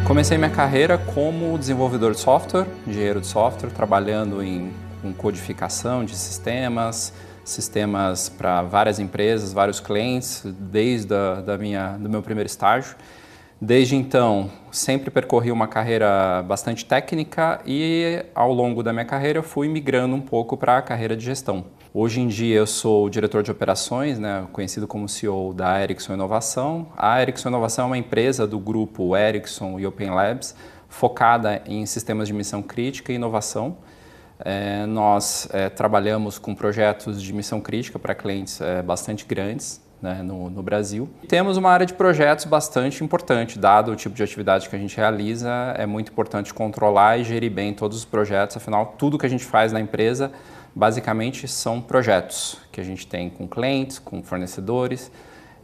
Comecei minha carreira como desenvolvedor de software, engenheiro de software, trabalhando com codificação de sistemas para várias empresas, vários clientes, desde do meu primeiro estágio. Desde então, sempre percorri uma carreira bastante técnica e ao longo da minha carreira eu fui migrando um pouco para a carreira de gestão. Hoje em dia eu sou o diretor de operações, conhecido como CEO da Ericsson Inovação. A Ericsson Inovação é uma empresa do grupo Ericsson e Open Labs, focada em sistemas de missão crítica e inovação. Nós trabalhamos com projetos de missão crítica para clientes bastante grandes, no Brasil. Temos uma área de projetos bastante importante, dado o tipo de atividade que a gente realiza, é muito importante controlar e gerir bem todos os projetos, afinal, tudo que a gente faz na empresa, basicamente, são projetos que a gente tem com clientes, com fornecedores,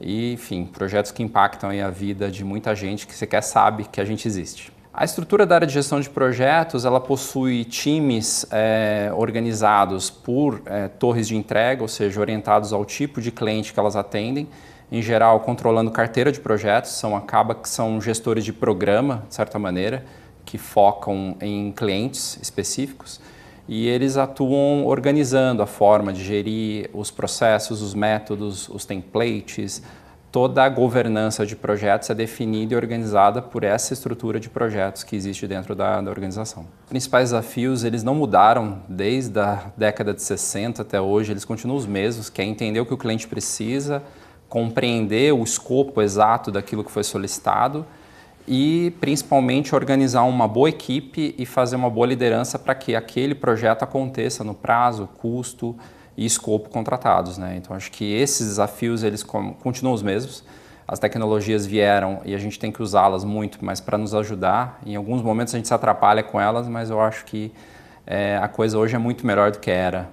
e, enfim, projetos que impactam aí a vida de muita gente que sequer sabe que a gente existe. A estrutura da área de gestão de projetos, ela possui times organizados por torres de entrega, ou seja, orientados ao tipo de cliente que elas atendem, em geral controlando carteira de projetos, acaba que são gestores de programa, de certa maneira, que focam em clientes específicos, e eles atuam organizando a forma de gerir os processos, os métodos, os templates. Toda a governança de projetos é definida e organizada por essa estrutura de projetos que existe dentro da organização. Os principais desafios, eles não mudaram desde a década de 60 até hoje, eles continuam os mesmos, que é entender o que o cliente precisa, compreender o escopo exato daquilo que foi solicitado e, principalmente, organizar uma boa equipe e fazer uma boa liderança para que aquele projeto aconteça no prazo, custo e escopo contratados, Então, acho que esses desafios, eles continuam os mesmos. As tecnologias vieram e a gente tem que usá-las muito, mas para nos ajudar. Em alguns momentos a gente se atrapalha com elas, mas eu acho que a coisa hoje é muito melhor do que era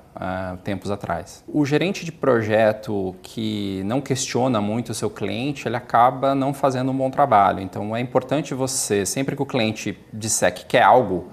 tempos atrás. O gerente de projeto que não questiona muito o seu cliente, ele acaba não fazendo um bom trabalho. Então, é importante você, sempre que o cliente disser que quer algo,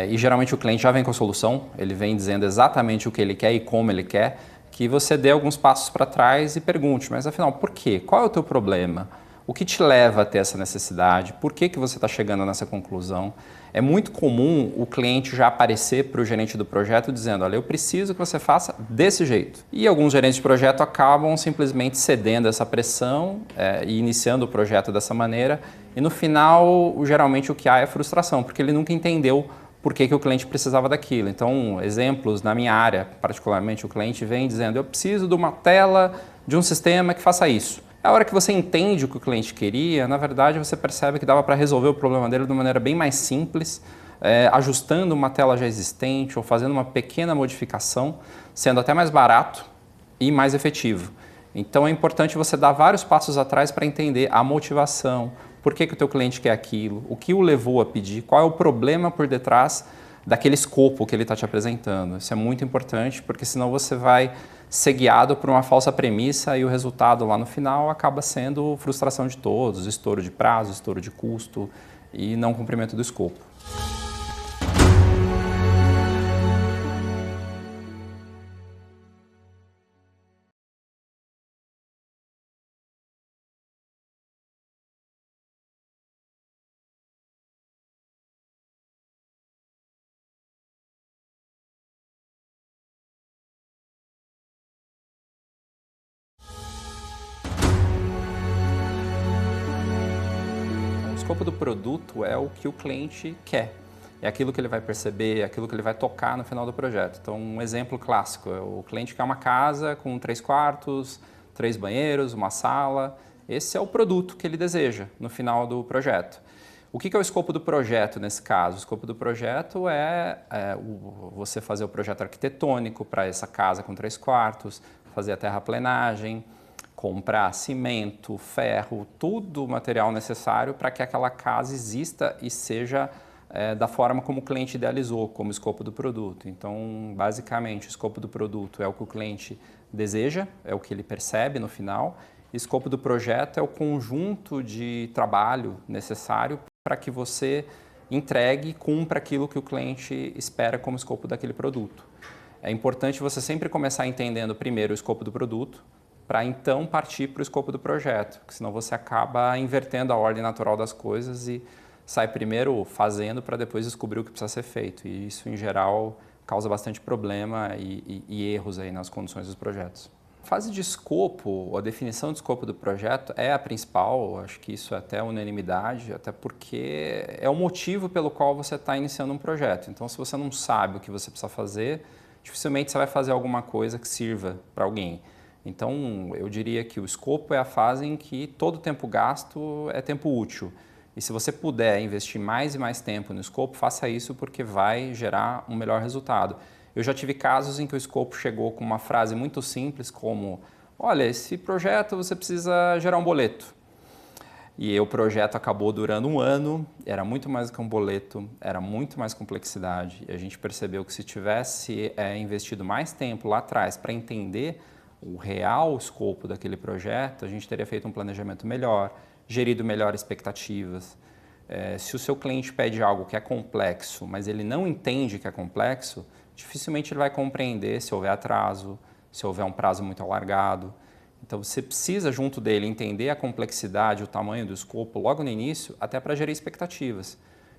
e geralmente o cliente já vem com a solução, ele vem dizendo exatamente o que ele quer e como ele quer, que você dê alguns passos para trás e pergunte, mas afinal, por quê? Qual é o teu problema? O que te leva a ter essa necessidade? Por que você está chegando nessa conclusão? É muito comum o cliente já aparecer para o gerente do projeto dizendo, olha, eu preciso que você faça desse jeito. E alguns gerentes de projeto acabam simplesmente cedendo essa pressão e iniciando o projeto dessa maneira. E no final, geralmente o que há é frustração, porque ele nunca entendeu por que o cliente precisava daquilo. Então, exemplos na minha área, particularmente, o cliente vem dizendo, eu preciso de uma tela de um sistema que faça isso. A hora que você entende o que o cliente queria, na verdade, você percebe que dava para resolver o problema dele de uma maneira bem mais simples, ajustando uma tela já existente ou fazendo uma pequena modificação, sendo até mais barato e mais efetivo. Então, é importante você dar vários passos atrás para entender a motivação, por que o teu cliente quer aquilo, o que o levou a pedir, qual é o problema por detrás daquele escopo que ele está te apresentando. Isso é muito importante, porque senão você vai ser guiado por uma falsa premissa e o resultado lá no final acaba sendo frustração de todos, estouro de prazo, estouro de custo e não cumprimento do escopo. O escopo do produto é o que o cliente quer. É aquilo que ele vai perceber, é aquilo que ele vai tocar no final do projeto. Então, um exemplo clássico é o cliente quer uma casa com 3 quartos, 3 banheiros, uma sala. Esse é o produto que ele deseja no final do projeto. O que é o escopo do projeto nesse caso? O escopo do projeto é você fazer o projeto arquitetônico para essa casa com 3 quartos, fazer a terraplenagem, comprar cimento, ferro, tudo o material necessário para que aquela casa exista e seja da forma como o cliente idealizou, como escopo do produto. Então, basicamente, o escopo do produto é o que o cliente deseja, é o que ele percebe no final. O escopo do projeto é o conjunto de trabalho necessário para que você entregue e cumpra aquilo que o cliente espera como escopo daquele produto. É importante você sempre começar entendendo primeiro o escopo do produto, para então partir para o escopo do projeto, porque senão você acaba invertendo a ordem natural das coisas e sai primeiro fazendo para depois descobrir o que precisa ser feito. E isso, em geral, causa bastante problema e erros aí nas conduções dos projetos. A fase de escopo, a definição de escopo do projeto é a principal, acho que isso é até unanimidade, até porque é o motivo pelo qual você está iniciando um projeto. Então, se você não sabe o que você precisa fazer, dificilmente você vai fazer alguma coisa que sirva para alguém. Então, eu diria que o escopo é a fase em que todo tempo gasto é tempo útil. E se você puder investir mais e mais tempo no escopo, faça isso porque vai gerar um melhor resultado. Eu já tive casos em que o escopo chegou com uma frase muito simples como: olha, esse projeto você precisa gerar um boleto. E o projeto acabou durando um ano, era muito mais do que um boleto, era muito mais complexidade. E a gente percebeu que se tivesse investido mais tempo lá atrás para entender o real escopo daquele projeto, a gente teria feito um planejamento melhor, gerido melhor expectativas. Se o seu cliente pede algo que é complexo, mas ele não entende que é complexo, dificilmente ele vai compreender se houver atraso, se houver um prazo muito alargado. Então você precisa, junto dele, entender a complexidade, o tamanho do escopo logo no início, até para gerir expectativas.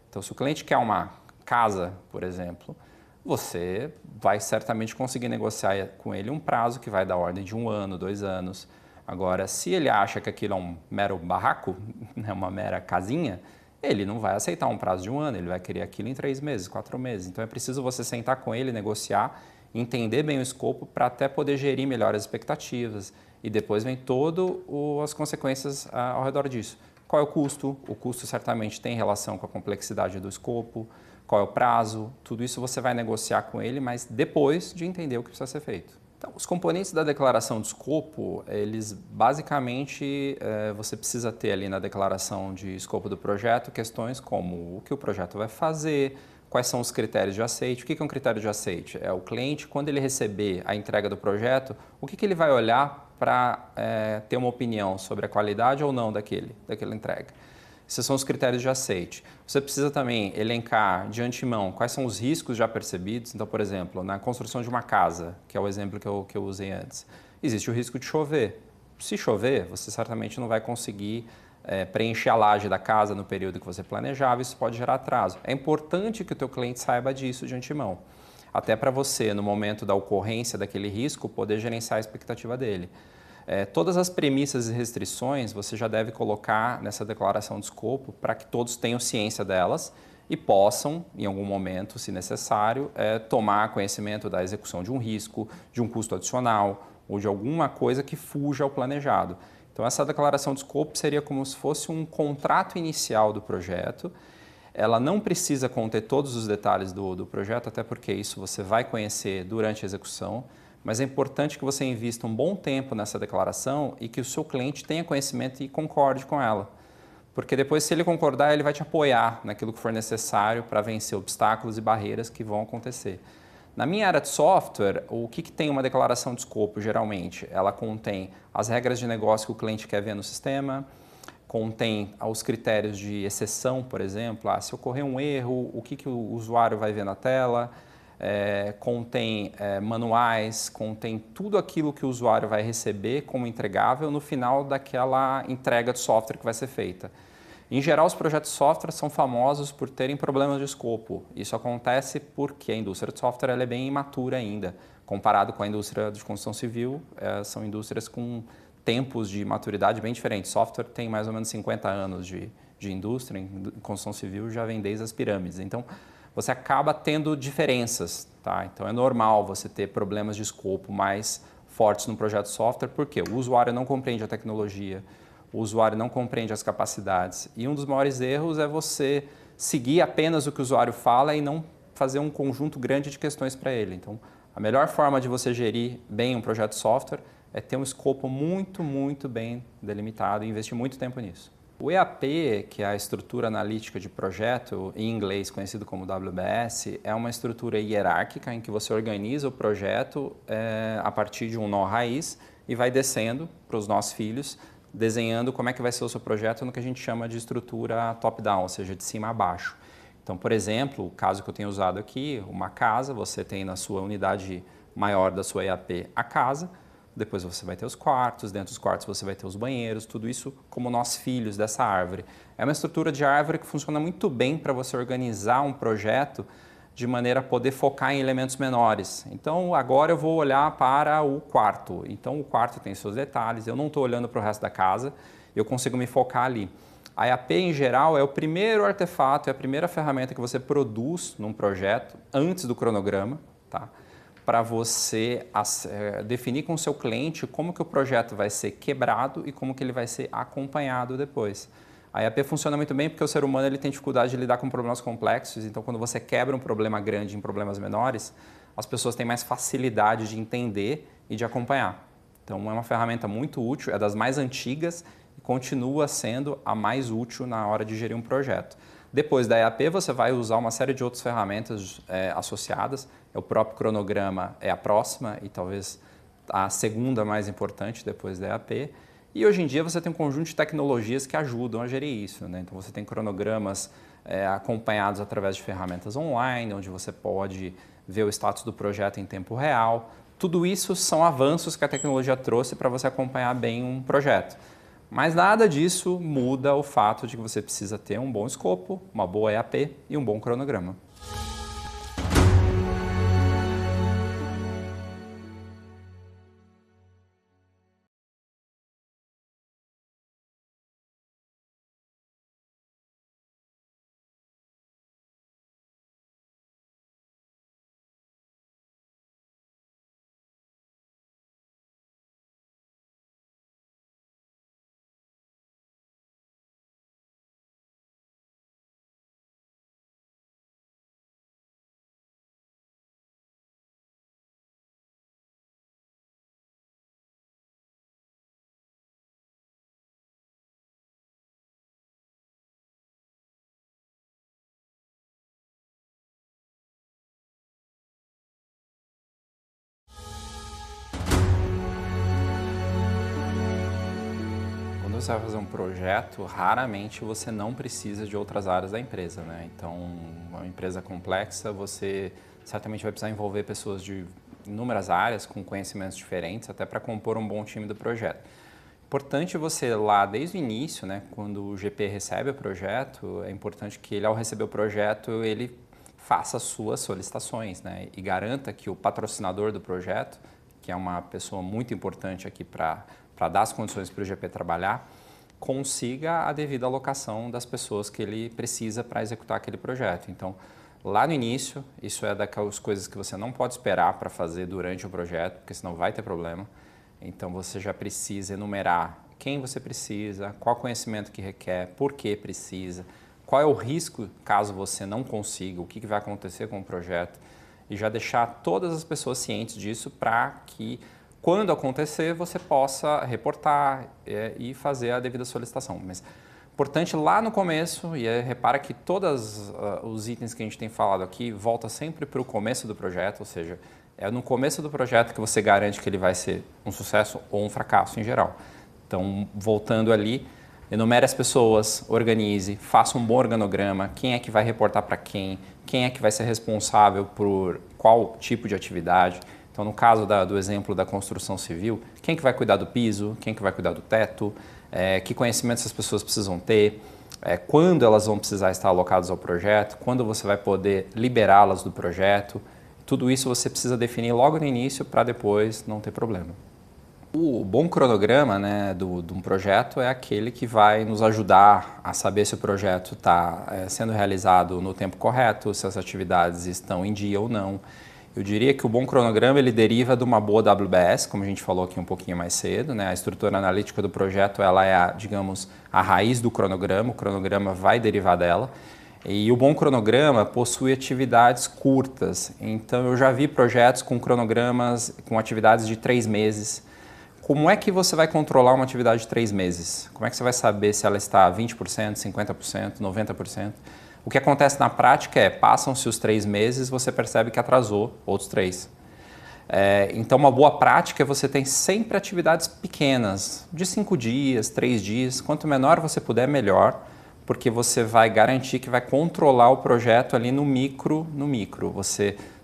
Então, se o cliente quer uma casa, por exemplo, você vai certamente conseguir negociar com ele um prazo que vai da ordem de 1 ano, 2 anos. Agora, se ele acha que aquilo é um mero barraco, uma mera casinha, ele não vai aceitar um prazo de 1 ano, ele vai querer aquilo em 3 meses, 4 meses. Então é preciso você sentar com ele, negociar, entender bem o escopo para até poder gerir melhor as expectativas. E depois vem todas as consequências ao redor disso. Qual é o custo? O custo certamente tem relação com a complexidade do escopo. Qual é o prazo? Tudo isso você vai negociar com ele, mas depois de entender o que precisa ser feito. Então, os componentes da declaração de escopo, eles basicamente, você precisa ter ali na declaração de escopo do projeto questões como o que o projeto vai fazer, quais são os critérios de aceite. O que é um critério de aceite? É o cliente, quando ele receber a entrega do projeto, o que ele vai olhar para ter uma opinião sobre a qualidade ou não daquela entrega. Esses são os critérios de aceite. Você precisa também elencar de antemão quais são os riscos já percebidos. Então, por exemplo, na construção de uma casa, que é o exemplo que eu usei antes, existe o risco de chover. Se chover, você certamente não vai conseguir preencher a laje da casa no período que você planejava, isso pode gerar atraso. É importante que o teu cliente saiba disso de antemão, até para você, no momento da ocorrência daquele risco, poder gerenciar a expectativa dele. Todas as premissas e restrições você já deve colocar nessa declaração de escopo para que todos tenham ciência delas e possam, em algum momento, se necessário, tomar conhecimento da execução de um risco, de um custo adicional ou de alguma coisa que fuja ao planejado. Então, essa declaração de escopo seria como se fosse um contrato inicial do projeto. Ela não precisa conter todos os detalhes do projeto, até porque isso você vai conhecer durante a execução, mas é importante que você invista um bom tempo nessa declaração e que o seu cliente tenha conhecimento e concorde com ela. Porque depois, se ele concordar, ele vai te apoiar naquilo que for necessário para vencer obstáculos e barreiras que vão acontecer. Na minha área de software, o que tem uma declaração de escopo, geralmente? Ela contém as regras de negócio que o cliente quer ver no sistema, contém os critérios de exceção, por exemplo, se ocorrer um erro, o que o usuário vai ver na tela, contém manuais, contém tudo aquilo que o usuário vai receber como entregável no final daquela entrega de software que vai ser feita. Em geral, os projetos de software são famosos por terem problemas de escopo. Isso acontece porque a indústria de software ela é bem imatura ainda. Comparado com a indústria de construção civil, são indústrias com tempos de maturidade bem diferentes. Software tem mais ou menos 50 anos de indústria, em construção civil já vem desde as pirâmides. Então, você acaba tendo diferenças, tá? Então, é normal você ter problemas de escopo mais fortes no projeto de software, porque o usuário não compreende a tecnologia, o usuário não compreende as capacidades. E um dos maiores erros é você seguir apenas o que o usuário fala e não fazer um conjunto grande de questões para ele. Então, a melhor forma de você gerir bem um projeto de software é ter um escopo muito, muito bem delimitado e investir muito tempo nisso. O EAP, que é a estrutura analítica de projeto, em inglês conhecido como WBS, é uma estrutura hierárquica em que você organiza o projeto a partir de um nó raiz e vai descendo para os nós filhos, desenhando como é que vai ser o seu projeto no que a gente chama de estrutura top-down, ou seja, de cima a baixo. Então, por exemplo, o caso que eu tenho usado aqui, uma casa, você tem na sua unidade maior da sua EAP a casa, depois você vai ter os quartos, dentro dos quartos você vai ter os banheiros, tudo isso como nós filhos dessa árvore. É uma estrutura de árvore que funciona muito bem para você organizar um projeto de maneira a poder focar em elementos menores. Então, agora eu vou olhar para o quarto. Então, o quarto tem seus detalhes, eu não estou olhando para o resto da casa, eu consigo me focar ali. A EAP, em geral, é o primeiro artefato, é a primeira ferramenta que você produz num projeto, antes do cronograma, tá? Para você definir com o seu cliente como que o projeto vai ser quebrado e como que ele vai ser acompanhado depois. A EAP funciona muito bem porque o ser humano ele tem dificuldade de lidar com problemas complexos, então quando você quebra um problema grande em problemas menores, as pessoas têm mais facilidade de entender e de acompanhar. Então é uma ferramenta muito útil, é das mais antigas e continua sendo a mais útil na hora de gerir um projeto. Depois da EAP, você vai usar uma série de outras ferramentas associadas. O próprio cronograma é a próxima e talvez a segunda mais importante depois da EAP. E hoje em dia você tem um conjunto de tecnologias que ajudam a gerir isso, né? Então você tem cronogramas acompanhados através de ferramentas online, onde você pode ver o status do projeto em tempo real. Tudo isso são avanços que a tecnologia trouxe para você acompanhar bem um projeto. Mas nada disso muda o fato de que você precisa ter um bom escopo, uma boa EAP e um bom cronograma. Quando você vai fazer um projeto, raramente você não precisa de outras áreas da empresa, né? Então, uma empresa complexa, você certamente vai precisar envolver pessoas de inúmeras áreas, com conhecimentos diferentes, até para compor um bom time do projeto. Importante você lá desde o início, né, quando o GP recebe o projeto, é importante que ele, ao receber o projeto, ele faça as suas solicitações, né, e garanta que o patrocinador do projeto, que é uma pessoa muito importante aqui para dar as condições para o GP trabalhar, consiga a devida alocação das pessoas que ele precisa para executar aquele projeto. Então, lá no início, isso é daquelas coisas que você não pode esperar para fazer durante o projeto, porque senão vai ter problema. Então, você já precisa enumerar quem você precisa, qual conhecimento que requer, por que precisa, qual é o risco caso você não consiga, o que vai acontecer com o projeto, e já deixar todas as pessoas cientes disso para que, quando acontecer, você possa reportar e fazer a devida solicitação. Mas importante lá no começo, e repara que todos os itens que a gente tem falado aqui volta sempre para o começo do projeto, ou seja, é no começo do projeto que você garante que ele vai ser um sucesso ou um fracasso em geral. Então, voltando ali, enumere as pessoas, organize, faça um bom organograma, quem é que vai reportar para quem é que vai ser responsável por qual tipo de atividade. Então, no caso do exemplo da construção civil, quem que vai cuidar do piso, quem que vai cuidar do teto, que conhecimentos as pessoas precisam ter, quando elas vão precisar estar alocadas ao projeto, quando você vai poder liberá-las do projeto. Tudo isso você precisa definir logo no início para depois não ter problema. O bom cronograma, né, de um projeto é aquele que vai nos ajudar a saber se o projeto está sendo realizado no tempo correto, se as atividades estão em dia ou não. Eu diria que o bom cronograma ele deriva de uma boa WBS, como a gente falou aqui um pouquinho mais cedo, né? A estrutura analítica do projeto ela é, digamos, a raiz do cronograma, o cronograma vai derivar dela. E o bom cronograma possui atividades curtas, então eu já vi projetos com cronogramas, com atividades de 3 meses. Como é que você vai controlar uma atividade de 3 meses? Como é que você vai saber se ela está a 20%, 50%, 90%? O que acontece na prática é, passam-se os 3 meses, você percebe que atrasou outros 3. Então, uma boa prática é você ter sempre atividades pequenas, de 5 dias, 3 dias. Quanto menor você puder, melhor, porque você vai garantir que vai controlar o projeto ali no micro,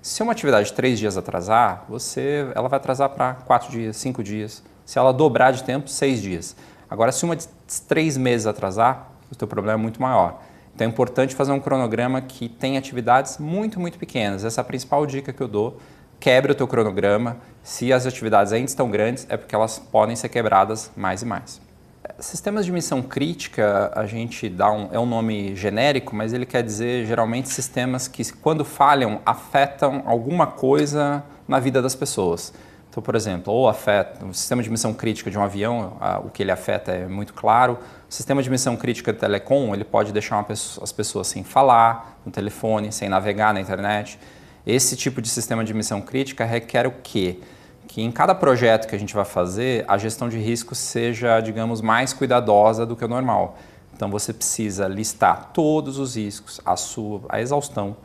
se uma atividade de 3 dias atrasar, ela vai atrasar para 4 dias, 5 dias. Se ela dobrar de tempo, 6 dias. Agora, se uma de 3 meses atrasar, o teu problema é muito maior. Então é importante fazer um cronograma que tem atividades muito, muito pequenas. Essa é a principal dica que eu dou. Quebre o teu cronograma. Se as atividades ainda estão grandes, é porque elas podem ser quebradas mais e mais. Sistemas de missão crítica, a gente dá é um nome genérico, mas ele quer dizer geralmente sistemas que, quando falham, afetam alguma coisa na vida das pessoas. Então, por exemplo, ou afeta o sistema de missão crítica de um avião, o que ele afeta é muito claro. O sistema de missão crítica de telecom, ele pode deixar as pessoas sem falar no telefone, sem navegar na internet. Esse tipo de sistema de missão crítica requer o quê? Que em cada projeto que a gente vai fazer, a gestão de riscos seja, digamos, mais cuidadosa do que o normal. Então você precisa listar todos os riscos, a exaustão,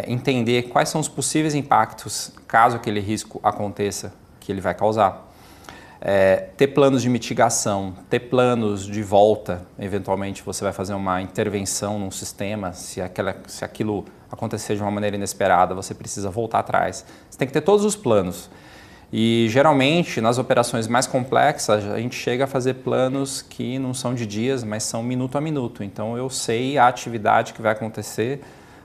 entender quais são os possíveis impactos caso aquele risco aconteça, que ele vai causar. Ter planos de mitigação, ter planos de volta, eventualmente você vai fazer uma intervenção num sistema, se aquilo acontecer de uma maneira inesperada, você precisa voltar atrás. Você tem que ter todos os planos. E geralmente nas operações mais complexas a gente chega a fazer planos que não são de dias, mas são minuto a minuto. Então eu sei a atividade que vai acontecer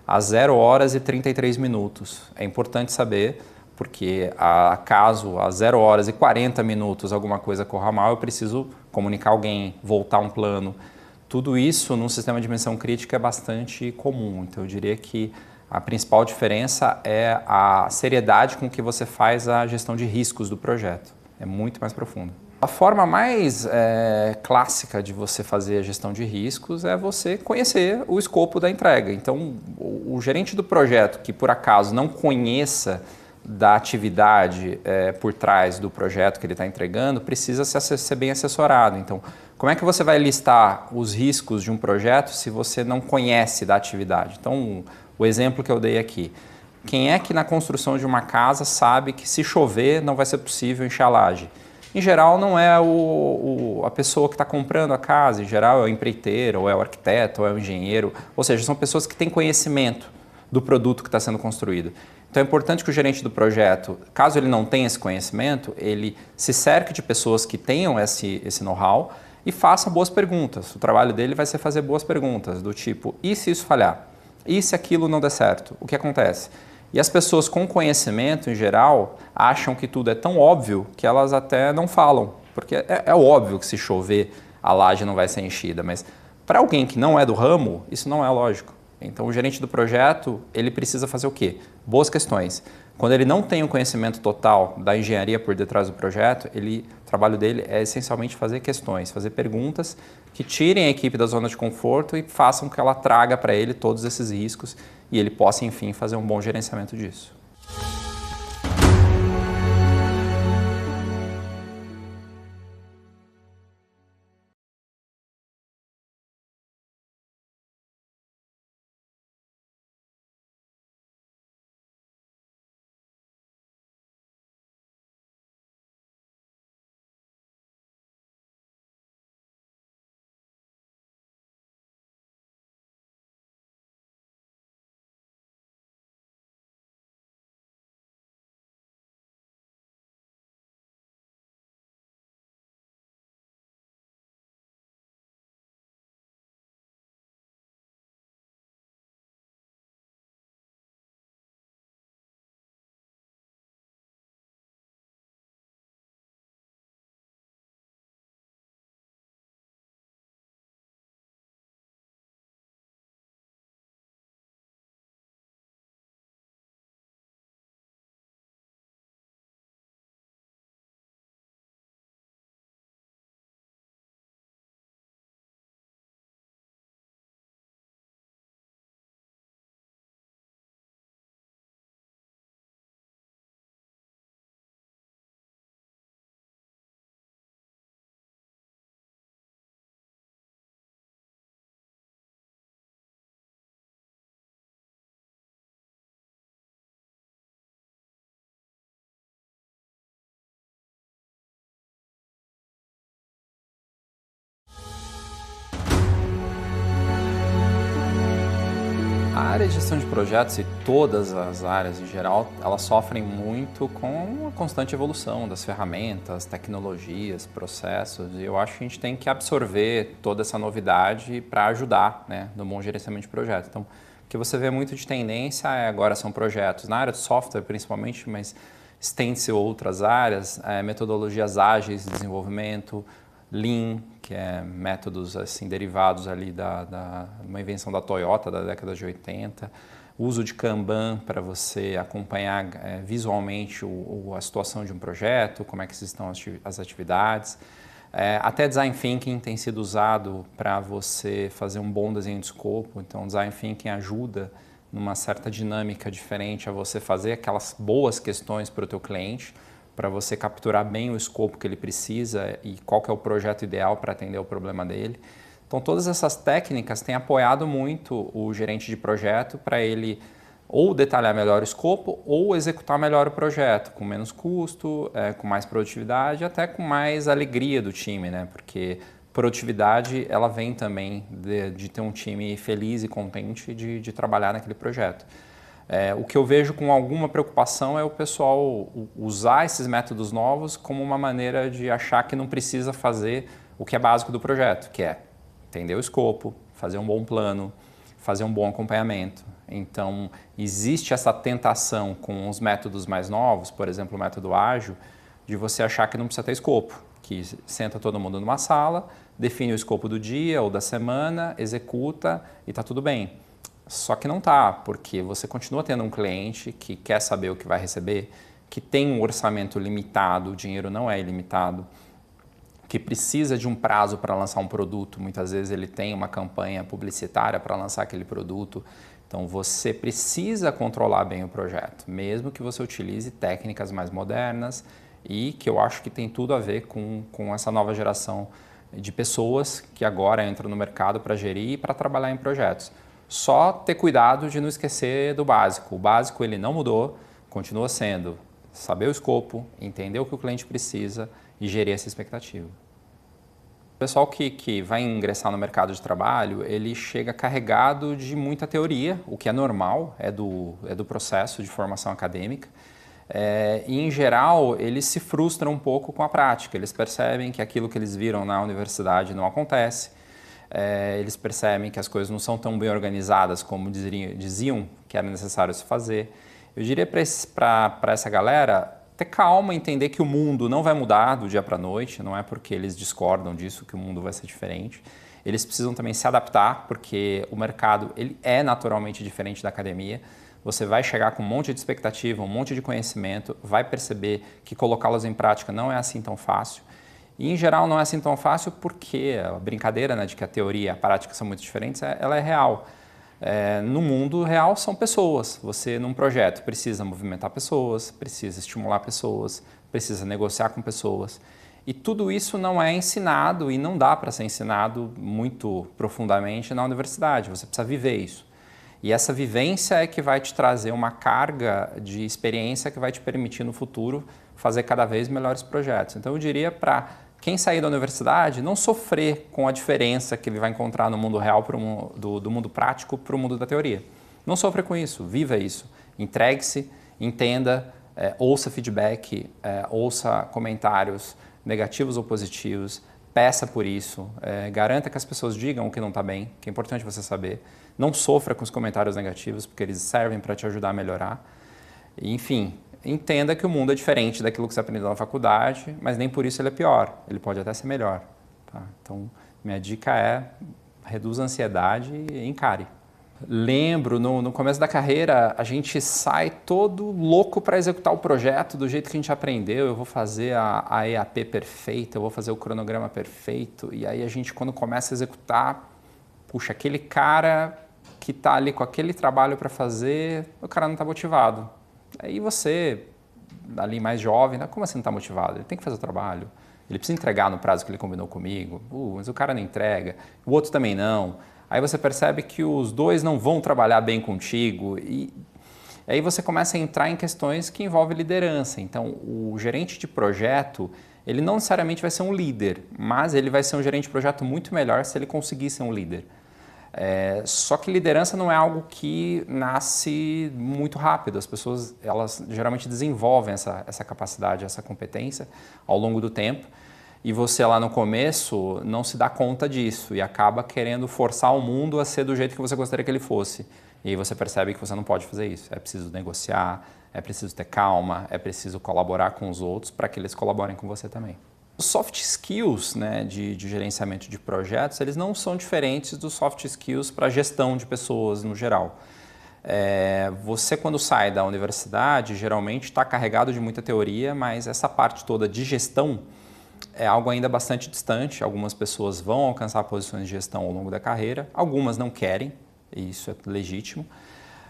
às 0 horas e 33 minutos. É importante saber, porque caso às 0 horas e 40 minutos alguma coisa corra mal, eu preciso comunicar alguém, voltar um plano. Tudo isso num sistema de missão crítica é bastante comum. Então eu diria que a principal diferença é a seriedade com que você faz a gestão de riscos do projeto. É muito mais profundo. A forma mais clássica de você fazer a gestão de riscos é você conhecer o escopo da entrega. Então, o gerente do projeto que por acaso não conheça da atividade por trás do projeto que ele está entregando, precisa ser bem assessorado. Então, como é que você vai listar os riscos de um projeto se você não conhece da atividade? Então, o exemplo que eu dei aqui. Quem é que na construção de uma casa sabe que se chover não vai ser possível encher a laje? Em geral não é a pessoa que está comprando a casa, em geral é o empreiteiro, ou é o arquiteto, ou é o engenheiro, ou seja, são pessoas que têm conhecimento do produto que está sendo construído. Então é importante que o gerente do projeto, caso ele não tenha esse conhecimento, ele se cerque de pessoas que tenham esse know-how e faça boas perguntas. O trabalho dele vai ser fazer boas perguntas, do tipo, e se isso falhar? E se aquilo não der certo? O que acontece? E as pessoas com conhecimento, em geral, acham que tudo é tão óbvio que elas até não falam. Porque é óbvio que se chover, a laje não vai ser enchida. Mas para alguém que não é do ramo, isso não é lógico. Então o gerente do projeto, ele precisa fazer o quê? Boas questões. Quando ele não tem o conhecimento total da engenharia por detrás do projeto, o trabalho dele é essencialmente fazer questões, fazer perguntas que tirem a equipe da zona de conforto e façam que ela traga para ele todos esses riscos e ele possa, enfim, fazer um bom gerenciamento disso. área de gestão de projetos e todas as áreas em geral, elas sofrem muito com a constante evolução das ferramentas, tecnologias, processos, e eu acho que a gente tem que absorver toda essa novidade para ajudar, né, no bom gerenciamento de projetos. Então, o que você vê muito de tendência agora são projetos na área de software principalmente, mas estende-se a outras áreas, metodologias ágeis de desenvolvimento, Lean, que é métodos assim, derivados ali da uma invenção da Toyota da década de 80, uso de Kanban para você acompanhar visualmente a situação de um projeto, como é que estão as atividades. Até Design Thinking tem sido usado para você fazer um bom desenho de escopo, então Design Thinking ajuda numa certa dinâmica diferente a você fazer aquelas boas questões para o teu cliente, para você capturar bem o escopo que ele precisa e qual que é o projeto ideal para atender o problema dele. Então, todas essas técnicas têm apoiado muito o gerente de projeto para ele ou detalhar melhor o escopo ou executar melhor o projeto, com menos custo, com mais produtividade, até com mais alegria do time, né? Porque produtividade, ela vem também de ter um time feliz e contente de trabalhar naquele projeto. O que eu vejo com alguma preocupação é o pessoal usar esses métodos novos como uma maneira de achar que não precisa fazer o que é básico do projeto, que é entender o escopo, fazer um bom plano, fazer um bom acompanhamento. Então, existe essa tentação com os métodos mais novos, por exemplo, o método ágil, de você achar que não precisa ter escopo, que senta todo mundo numa sala, define o escopo do dia ou da semana, executa e está tudo bem. Só que não tá, porque você continua tendo um cliente que quer saber o que vai receber, que tem um orçamento limitado, o dinheiro não é ilimitado, que precisa de um prazo para lançar um produto, muitas vezes ele tem uma campanha publicitária para lançar aquele produto, então você precisa controlar bem o projeto, mesmo que você utilize técnicas mais modernas e que eu acho que tem tudo a ver com essa nova geração de pessoas que agora entram no mercado para gerir e para trabalhar em projetos. Só ter cuidado de não esquecer do básico. O básico ele não mudou, continua sendo saber o escopo, entender o que o cliente precisa e gerir essa expectativa. O pessoal que vai ingressar no mercado de trabalho, ele chega carregado de muita teoria, o que é normal, é do processo de formação acadêmica. E, em geral, eles se frustram um pouco com a prática. Eles percebem que aquilo que eles viram na universidade não acontece. Eles percebem que as coisas não são tão bem organizadas como diziam que era necessário se fazer. Eu diria para essa galera ter calma, entender que o mundo não vai mudar do dia para a noite, não é porque eles discordam disso que o mundo vai ser diferente. Eles precisam também se adaptar, porque o mercado ele é naturalmente diferente da academia. Você vai chegar com um monte de expectativa, um monte de conhecimento, vai perceber que colocá-los em prática não é assim tão fácil. E, em geral, não é assim tão fácil porque a brincadeira, né, de que a teoria e a prática são muito diferentes, ela é real. No mundo real são pessoas. Você, num projeto, precisa movimentar pessoas, precisa estimular pessoas, precisa negociar com pessoas. E tudo isso não é ensinado e não dá para ser ensinado muito profundamente na universidade. Você precisa viver isso. E essa vivência é que vai te trazer uma carga de experiência que vai te permitir, no futuro, fazer cada vez melhores projetos. Então, eu diria para quem sair da universidade, não sofrer com a diferença que ele vai encontrar no mundo real do mundo prático para o mundo da teoria. Não sofra com isso, viva isso. Entregue-se, entenda, ouça feedback, ouça comentários negativos ou positivos, peça por isso, garanta que as pessoas digam o que não está bem, que é importante você saber. Não sofra com os comentários negativos, porque eles servem para te ajudar a melhorar. E, enfim, entenda que o mundo é diferente daquilo que você aprendeu na faculdade, mas nem por isso ele é pior, ele pode até ser melhor. Tá? Então, minha dica é reduza a ansiedade e encare. Lembro, no começo da carreira, a gente sai todo louco para executar o projeto do jeito que a gente aprendeu. Eu vou fazer a EAP perfeita, eu vou fazer o cronograma perfeito. E aí a gente, quando começa a executar, puxa, aquele cara que está ali com aquele trabalho para fazer, o cara não está motivado. Aí você, ali mais jovem, como assim não está motivado? Ele tem que fazer o trabalho, ele precisa entregar no prazo que ele combinou comigo, mas o cara não entrega, o outro também não. Aí você percebe que os dois não vão trabalhar bem contigo e aí você começa a entrar em questões que envolvem liderança. Então, o gerente de projeto, ele não necessariamente vai ser um líder, mas ele vai ser um gerente de projeto muito melhor se ele conseguir ser um líder. Só que liderança não é algo que nasce muito rápido. As pessoas, elas geralmente desenvolvem essa capacidade, essa competência ao longo do tempo. E você lá no começo não se dá conta disso e acaba querendo forçar o mundo a ser do jeito que você gostaria que ele fosse. E aí você percebe que você não pode fazer isso. É preciso negociar, é preciso ter calma, é preciso colaborar com os outros para que eles colaborem com você também. Os soft skills, né, de gerenciamento de projetos, eles não são diferentes dos soft skills para gestão de pessoas no geral. Você, quando sai da universidade, geralmente está carregado de muita teoria, mas essa parte toda de gestão é algo ainda bastante distante. Algumas pessoas vão alcançar posições de gestão ao longo da carreira, algumas não querem, e isso é legítimo.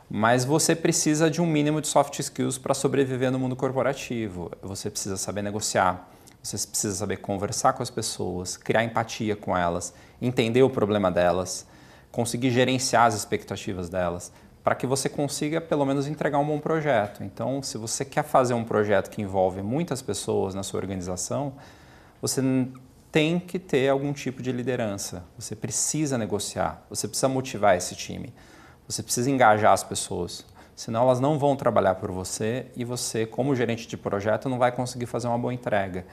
Mas você precisa de um mínimo de soft skills para sobreviver no mundo corporativo. Você precisa saber negociar. Você precisa saber conversar com as pessoas, criar empatia com elas, entender o problema delas, conseguir gerenciar as expectativas delas, para que você consiga pelo menos entregar um bom projeto. Então, se você quer fazer um projeto que envolve muitas pessoas na sua organização, você tem que ter algum tipo de liderança. Você precisa negociar, você precisa motivar esse time, você precisa engajar as pessoas. Senão elas não vão trabalhar por você e você, como gerente de projeto, não vai conseguir fazer uma boa entrega.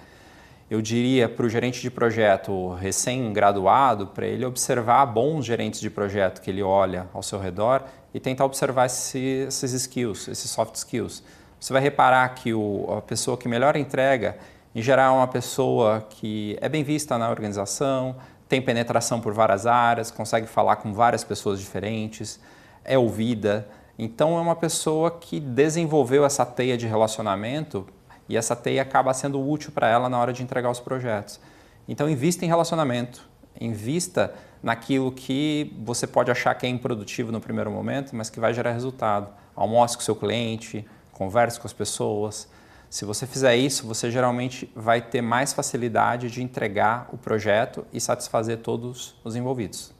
Eu diria para o gerente de projeto recém-graduado, para ele observar bons gerentes de projeto que ele olha ao seu redor e tentar observar esses skills, esses soft skills. Você vai reparar que a pessoa que melhor entrega, em geral, é uma pessoa que é bem vista na organização, tem penetração por várias áreas, consegue falar com várias pessoas diferentes, é ouvida. Então, é uma pessoa que desenvolveu essa teia de relacionamento e essa teia acaba sendo útil para ela na hora de entregar os projetos. Então, invista em relacionamento, invista naquilo que você pode achar que é improdutivo no primeiro momento, mas que vai gerar resultado. Almoce com o seu cliente, converse com as pessoas. Se você fizer isso, você geralmente vai ter mais facilidade de entregar o projeto e satisfazer todos os envolvidos.